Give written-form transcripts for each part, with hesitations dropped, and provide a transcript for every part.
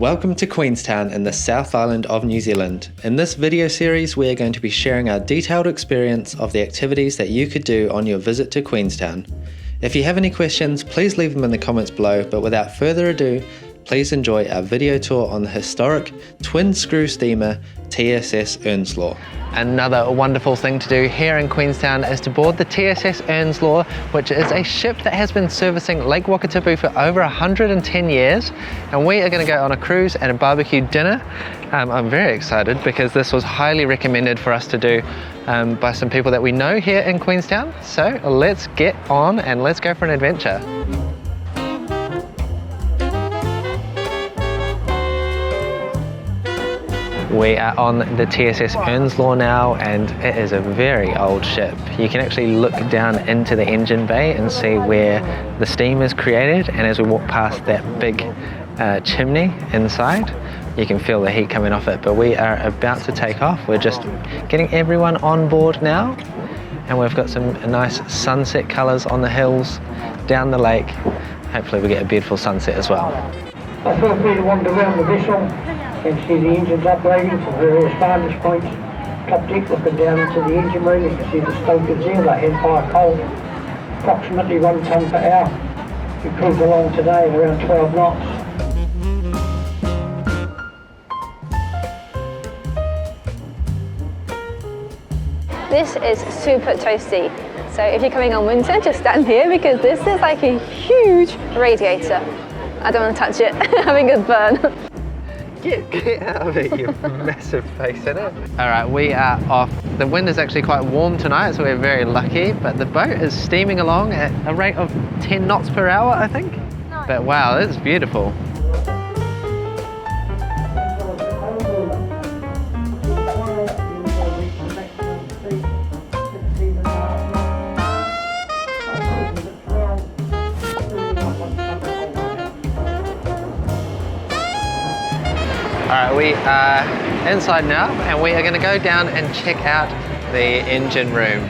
Welcome to Queenstown in the South Island of New Zealand. In this video series, we are going to be sharing our detailed experience of the activities that you could do on your visit to Queenstown. If you have any questions, please leave them in the comments below, but without further ado, please enjoy our video tour on the historic twin-screw steamer TSS Earnslaw. Another wonderful thing to do here in Queenstown is to board the TSS Earnslaw, which is a ship that has been servicing Lake Wakatipu for over 110 years, and we are going to go on a cruise and a barbecue dinner. I'm very excited because this was highly recommended for us to do by some people that we know here in Queenstown. So let's get on and let's go for an adventure. We are on the TSS Earnslaw now, and it is a very old ship. You can actually look down into the engine bay and see where the steam is created, and as we walk past that big chimney inside, you can feel the heat coming off it. But we are about to take off. We're just getting everyone on board now, and we've got some nice sunset colours on the hills, down the lake. Hopefully we get a beautiful sunset as well. Feel free to wander around the vessel and see the engines operating from various vantage points. Top deck, looking down into the engine room, you can see the stokers there, they hand fire coal, approximately 1 tonne per hour. We cruise along today at around 12 knots. This is super toasty. So if you're coming on winter, just stand here because this is like a huge radiator. I don't want to touch it, having a burn. Get out of it, you massive face in it. Alright, we are off. The wind is actually quite warm tonight, so we're very lucky, but the boat is steaming along at a rate of 10 knots per hour, I think. Nice. But wow, it's beautiful. Alright, we are inside now, and we are going to go down and check out the engine room.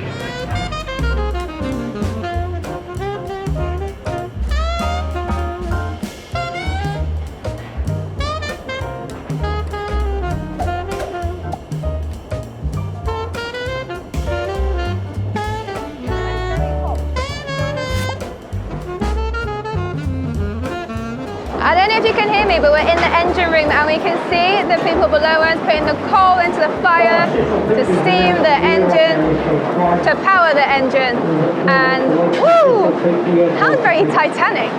I don't know if you can hear me, but we're in the engine room and we can see the people below us putting the coal into the fire to steam the engine, to power the engine, and woo! Sounds very Titanic.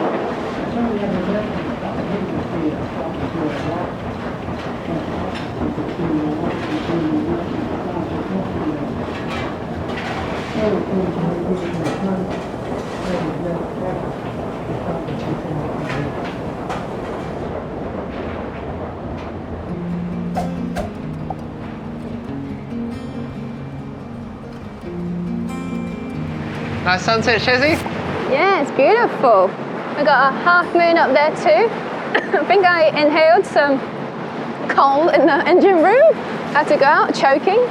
Nice sunset, Shazzy? Yeah, it's beautiful. We got a half moon up there too. I think I inhaled some coal in the engine room. I had to go out choking.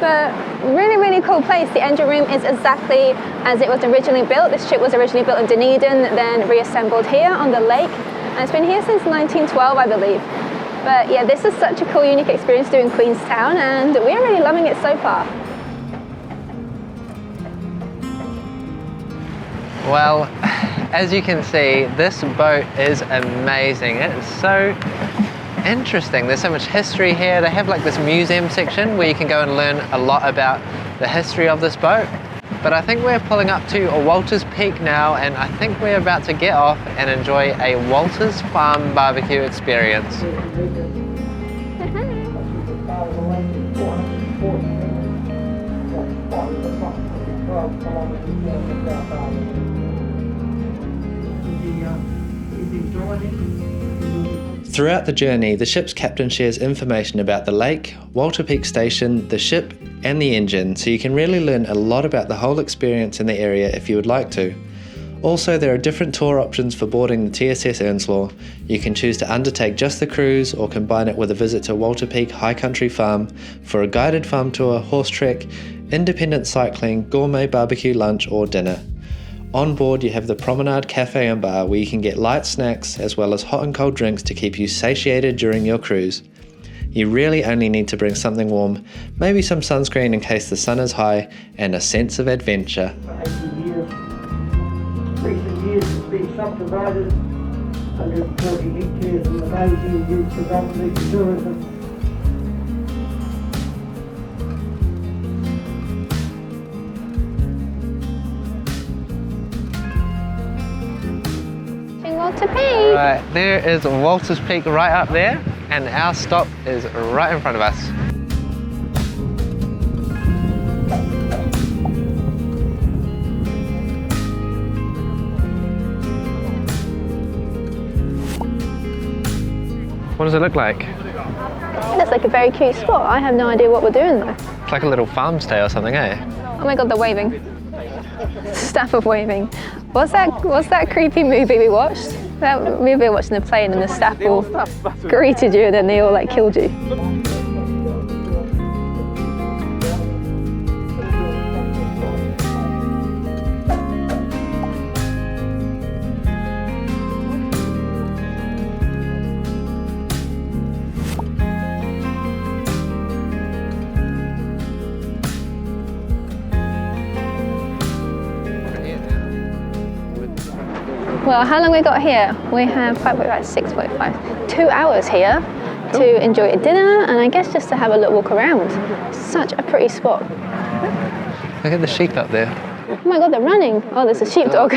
But really, really cool place. The engine room is exactly as it was originally built. This ship was originally built in Dunedin, then reassembled here on the lake. And it's been here since 1912, I believe. But yeah, this is such a cool, unique experience doing Queenstown, and we're really loving it so far. Well, as you can see, this boat is amazing. It's so interesting. There's so much history here. They have like this museum section where you can go and learn a lot about the history of this boat. But I think we're pulling up to a Walter's Peak now, and I think we're about to get off and enjoy a Walter's Farm barbecue experience. Throughout the journey, the ship's captain shares information about the lake, Walter Peak Station, the ship, and the engine, so you can really learn a lot about the whole experience in the area if you would like to. Also, there are different tour options for boarding the TSS Earnslaw. You can choose to undertake just the cruise or combine it with a visit to Walter Peak High Country Farm for a guided farm tour, horse trek, independent cycling, gourmet barbecue lunch or dinner. On board you have the Promenade Cafe and Bar where you can get light snacks as well as hot and cold drinks to keep you satiated during your cruise. You really only need to bring something warm, maybe some sunscreen in case the sun is high, and a sense of adventure. For 80 years. Recent years it's been subdivided, 140 hectares in the day being used predominantly for tourism. Walter Peak. Right, there is Walter's Peak right up there, and our stop is right in front of us. What does it look like? It looks like a very cute spot. I have no idea what we're doing though. It's like a little farm stay or something, eh? Oh my god, they're waving. Staff of waving. What's that creepy movie we watched? That we were watching the plane and the staff all greeted you and then they all like killed you. Well, how long we got here? We have 6:45. 2 hours here to enjoy a dinner and I guess just to have a little walk around. Such a pretty spot. Look at the sheep up there. Oh my god, they're running. Oh, there's a sheepdog.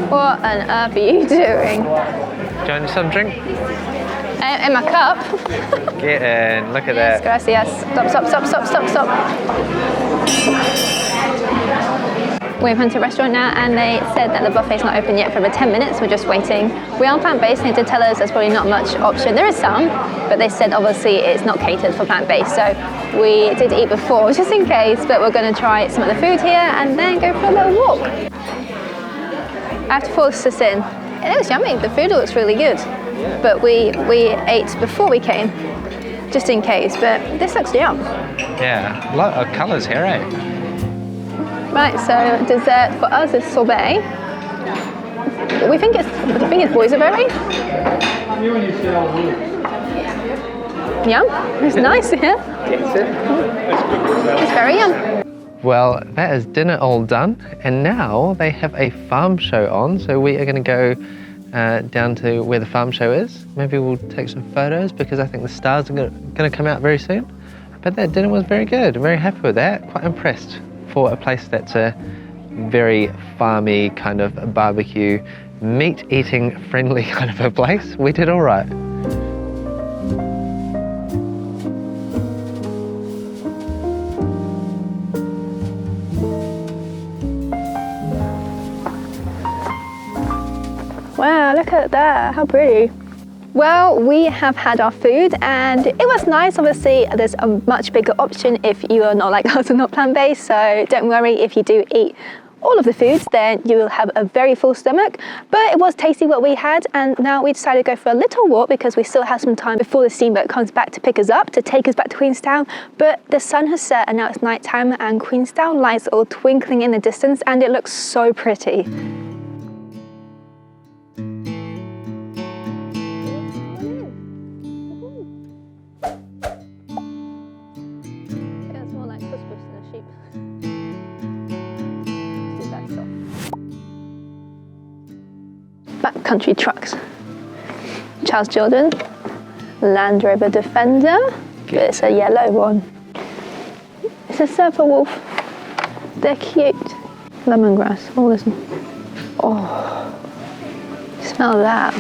What on earth are you doing? Do you want some drink? In my cup. Get in, look at Yes, that. gracias. Stop. We're in Homestead Restaurant now and they said that the buffet's not open yet for about 10 minutes. We're just waiting. We are plant-based. They did tell us there's probably not much option. There is some, but they said obviously it's not catered for plant-based. So we did eat before just in case, but we're going to try some of the food here and then go for a little walk. I have to force this in. It looks yummy. The food looks really good. But we ate before we came, just in case. But this looks yum. Yeah, a lot of colours here, eh? Right, so dessert for us is sorbet. We think it's boysenberry. Yum. It's nice, yeah. It's very yum. Well, that is dinner all done, and now they have a farm show on, so we are going to go down to where the farm show is. Maybe we'll take some photos because I think the stars are going to come out very soon. But that dinner was very good, very happy with that, quite impressed for a place that's a very farmy kind of barbecue, meat-eating friendly kind of a place. We did all right. Wow, look at that, how pretty. Well, we have had our food and it was nice. Obviously, there's a much bigger option if you are not like us and not plant-based, so don't worry if you do eat all of the foods, then you will have a very full stomach. But it was tasty what we had, and now we decided to go for a little walk because we still have some time before the steamboat comes back to pick us up, to take us back to Queenstown. But the sun has set and now it's night time and Queenstown lights are all twinkling in the distance and it looks so pretty. Backcountry trucks. Charles Jordan, Land Rover Defender, but it's a yellow one. It's a surfer wolf. They're cute. Lemongrass, oh listen. Oh, smell that.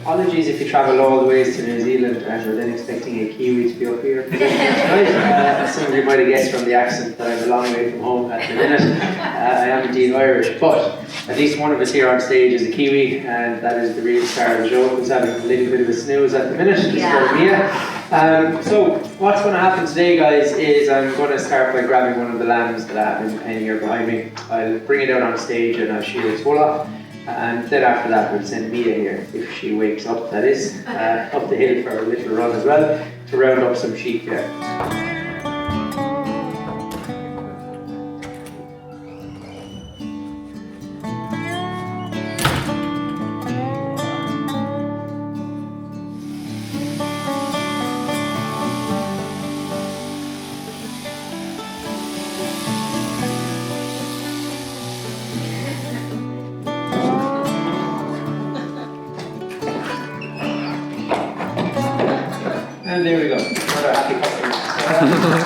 apologies if you travel all the ways to New Zealand and you're then expecting a Kiwi to be up here tonight. Some of you might have guessed from the accent that I'm a long way from home at the minute. I am indeed Irish, but at least one of us here on stage is a Kiwi, and that is the real star of the show, who's having a little bit of a snooze at the minute. This is for Mia. So what's going to happen today, guys, is I'm going to start by grabbing one of the lambs that I have in pen here behind me. I'll bring it out on stage and I'll shoot its wool off. And then after that we'll send Mia here, if she wakes up, that is, up the hill for a little run as well, to round up some sheep here. And there we go, another happy customer.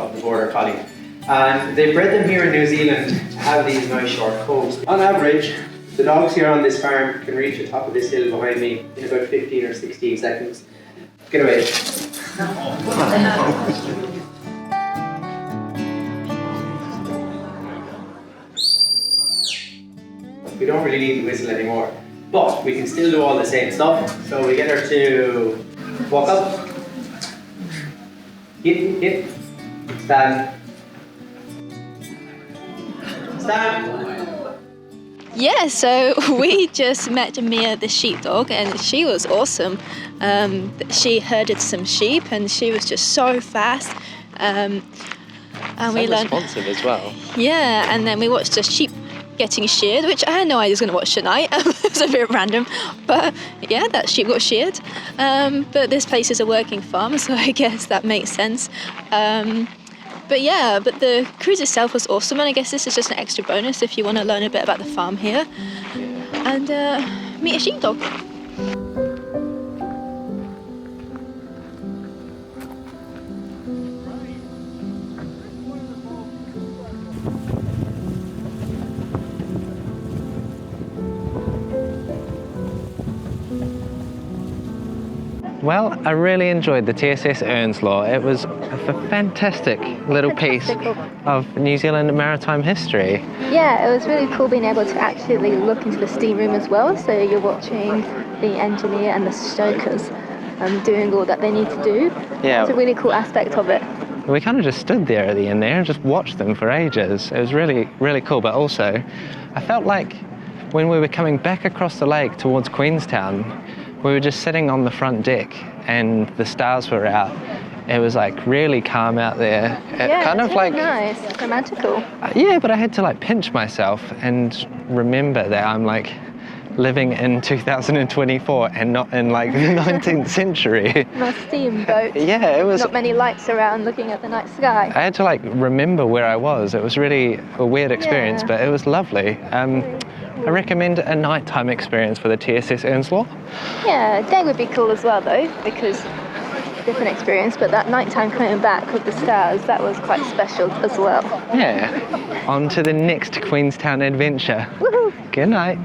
Of the border collie. And they bred them here in New Zealand to have these nice short coats. On average, the dogs here on this farm can reach the top of this hill behind me in about 15 or 16 seconds. Get away. We don't really need the whistle anymore. But we can still do all the same stuff. So we get her to walk up, hit, stand, stand. Yeah, so we just met Mia the sheepdog, and she was awesome. She herded some sheep and she was just so fast. And we learned responsive as well. Yeah, and then we watched the sheep getting sheared, which I had no idea I was going to watch tonight. It was a bit random, but yeah, that sheep got sheared. But this place is a working farm, so I guess that makes sense. But yeah, but the cruise itself was awesome, and I guess this is just an extra bonus if you want to learn a bit about the farm here and meet a sheepdog. Well, I really enjoyed the TSS Earnslaw. It was a fantastic little piece of New Zealand maritime history. Yeah, it was really cool being able to actually look into the steam room as well. So you're watching the engineer and the stokers doing all that they need to do. Yeah. It's a really cool aspect of it. We kind of just stood there at the end there and just watched them for ages. It was really, really cool, but also I felt like when we were coming back across the lake towards Queenstown, we were just sitting on the front deck and the stars were out. It was like really calm out there. Yeah, kind of really like nice, romantical. Yeah, but I had to like pinch myself and remember that I'm like living in 2024 and not in like the 19th century. Not a steamboat. Yeah, it was. Not many lights around looking at the night sky. I had to like remember where I was. It was really a weird experience, but it was lovely. I recommend a nighttime experience for the TSS Earnslaw. Yeah, day would be cool as well though, because different experience, but that nighttime coming back with the stars, that was quite special as well. Yeah. On to the next Queenstown adventure. Woohoo! Good night.